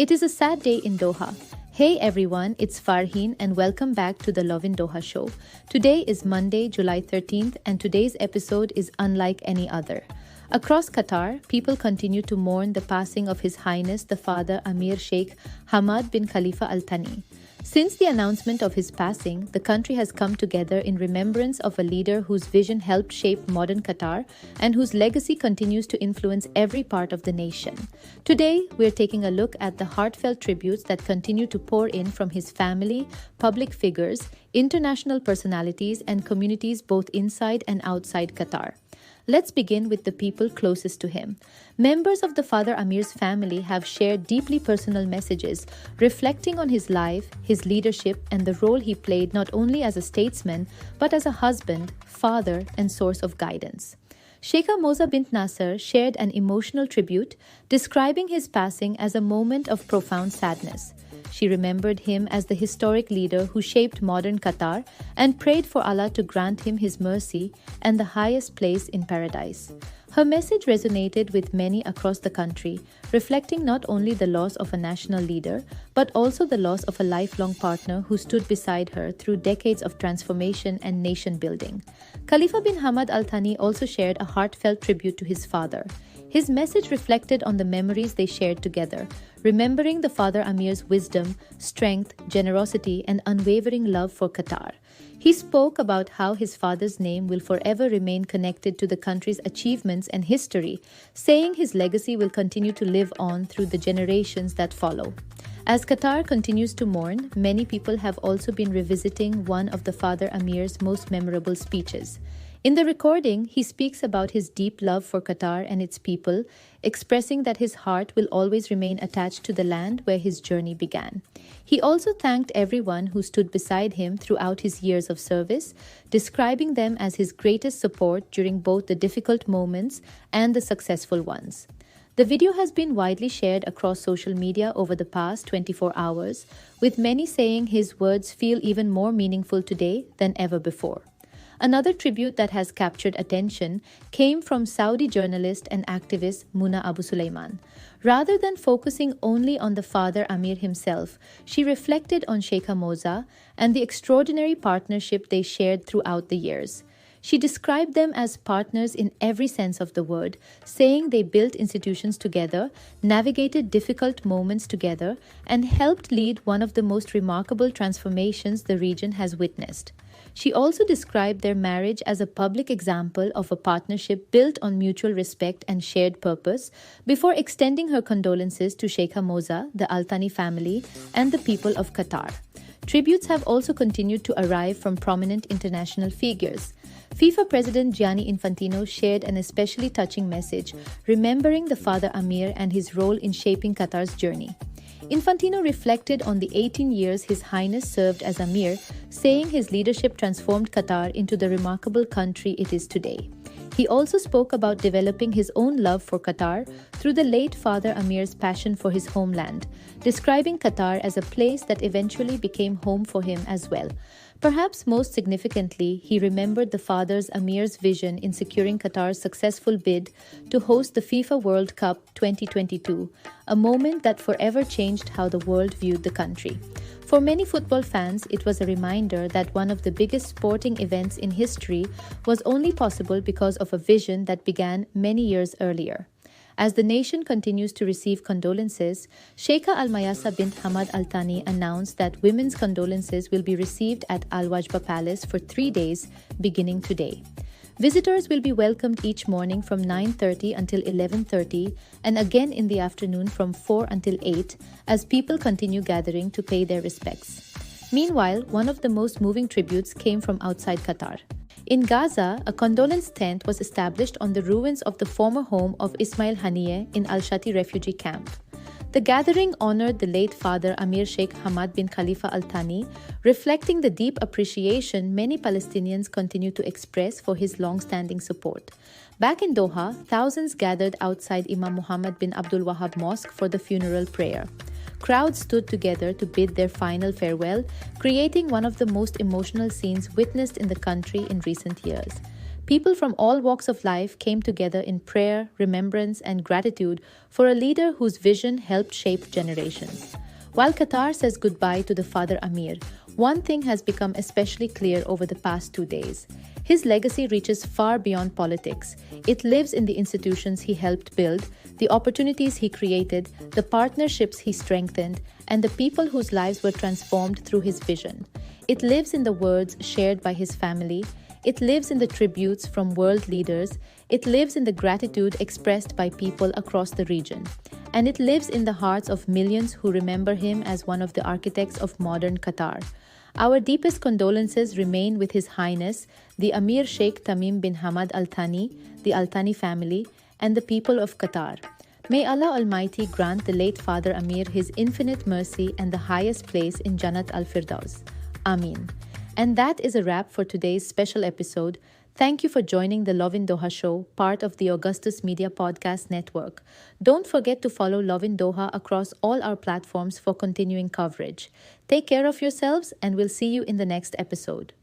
It is a sad day in Doha. Hey everyone, it's Farheen and welcome back to the Lovin Doha Show. Today is Monday, July 13th, and today's episode is unlike any other. Across Qatar, people continue to mourn the passing of His Highness the Father Amir Sheikh Hamad Bin Khalifa Al Thani. Since the announcement of his passing, the country has come together in remembrance of a leader whose vision helped shape modern Qatar and whose legacy continues to influence every part of the nation. Today, we're taking a look at the heartfelt tributes that continue to pour in from his family, public figures, international personalities, and communities both inside and outside Qatar. Let's begin with the people closest to him. Members of the Father Amir's family have shared deeply personal messages, reflecting on his life, his leadership, and the role he played not only as a statesman, but as a husband, father, and source of guidance. Sheikha Moza bint Nasser shared an emotional tribute, describing his passing as a moment of profound sadness. She remembered him as the historic leader who shaped modern Qatar and prayed for Allah to grant him His mercy and the highest place in paradise. Her message resonated with many across the country, reflecting not only the loss of a national leader, but also the loss of a lifelong partner who stood beside her through decades of transformation and nation building. Khalifa bin Hamad Al Thani also shared a heartfelt tribute to his father. His message reflected on the memories they shared together, remembering the Father Amir's wisdom, strength, generosity, and unwavering love for Qatar. He spoke about how his father's name will forever remain connected to the country's achievements and history, saying his legacy will continue to live on through the generations that follow. As Qatar continues to mourn, many people have also been revisiting one of the Father Amir's most memorable speeches. In the recording, he speaks about his deep love for Qatar and its people, expressing that his heart will always remain attached to the land where his journey began. He also thanked everyone who stood beside him throughout his years of service, describing them as his greatest support during both the difficult moments and the successful ones. The video has been widely shared across social media over the past 24 hours, with many saying his words feel even more meaningful today than ever before. Another tribute that has captured attention came from Saudi journalist and activist Muna Abu Sulaiman. Rather than focusing only on the Father Amir himself, she reflected on Sheikha Moza and the extraordinary partnership they shared throughout the years. She described them as partners in every sense of the word, saying they built institutions together, navigated difficult moments together, and helped lead one of the most remarkable transformations the region has witnessed. She also described their marriage as a public example of a partnership built on mutual respect and shared purpose, before extending her condolences to Sheikha Moza, the Al Thani family, and the people of Qatar. Tributes have also continued to arrive from prominent international figures. FIFA President Gianni Infantino shared an especially touching message, remembering the Father Amir and his role in shaping Qatar's journey. Infantino reflected on the 18 years His Highness served as Amir, saying his leadership transformed Qatar into the remarkable country it is today. He also spoke about developing his own love for Qatar through the late Father Amir's passion for his homeland, describing Qatar as a place that eventually became home for him as well. Perhaps most significantly, he remembered the Father Amir's vision in securing Qatar's successful bid to host the FIFA World Cup 2022, a moment that forever changed how the world viewed the country. For many football fans, it was a reminder that one of the biggest sporting events in history was only possible because of a vision that began many years earlier. As the nation continues to receive condolences, Sheikha Al Mayasa bint Hamad Al Thani announced that women's condolences will be received at Al Wajba Palace for 3 days, beginning today. Visitors will be welcomed each morning from 9:30 until 11:30 and again in the afternoon from 4 until 8 as people continue gathering to pay their respects. Meanwhile, one of the most moving tributes came from outside Qatar. In Gaza, a condolence tent was established on the ruins of the former home of Ismail Haniyeh in Al-Shati refugee camp. The gathering honored the late Father Amir Sheikh Hamad Bin Khalifa Al Thani, reflecting the deep appreciation many Palestinians continue to express for his long-standing support. Back in Doha, thousands gathered outside Imam Muhammad bin Abdul Wahab Mosque for the funeral prayer. Crowds stood together to bid their final farewell, creating one of the most emotional scenes witnessed in the country in recent years. People from all walks of life came together in prayer, remembrance, and gratitude for a leader whose vision helped shape generations. While Qatar says goodbye to the father Amir, one thing has become especially clear over the past 2 days. His legacy reaches far beyond politics. It lives in the institutions he helped build, the opportunities he created, the partnerships he strengthened, and the people whose lives were transformed through his vision. It lives in the words shared by his family. It lives in the tributes from world leaders. It lives in the gratitude expressed by people across the region. And it lives in the hearts of millions who remember him as one of the architects of modern Qatar. Our deepest condolences remain with His Highness, the Amir Sheikh Hamad Al Thani, the Al Thani family, and the people of Qatar. May Allah Almighty grant the late Father Amir His infinite mercy and the highest place in Jannat al-Firdaus. Ameen. And that is a wrap for today's special episode. Thank you for joining the Lovin Doha Show, part of the Augustus Media Podcast Network. Don't forget to follow Lovin Doha across all our platforms for continuing coverage. Take care of yourselves, and we'll see you in the next episode.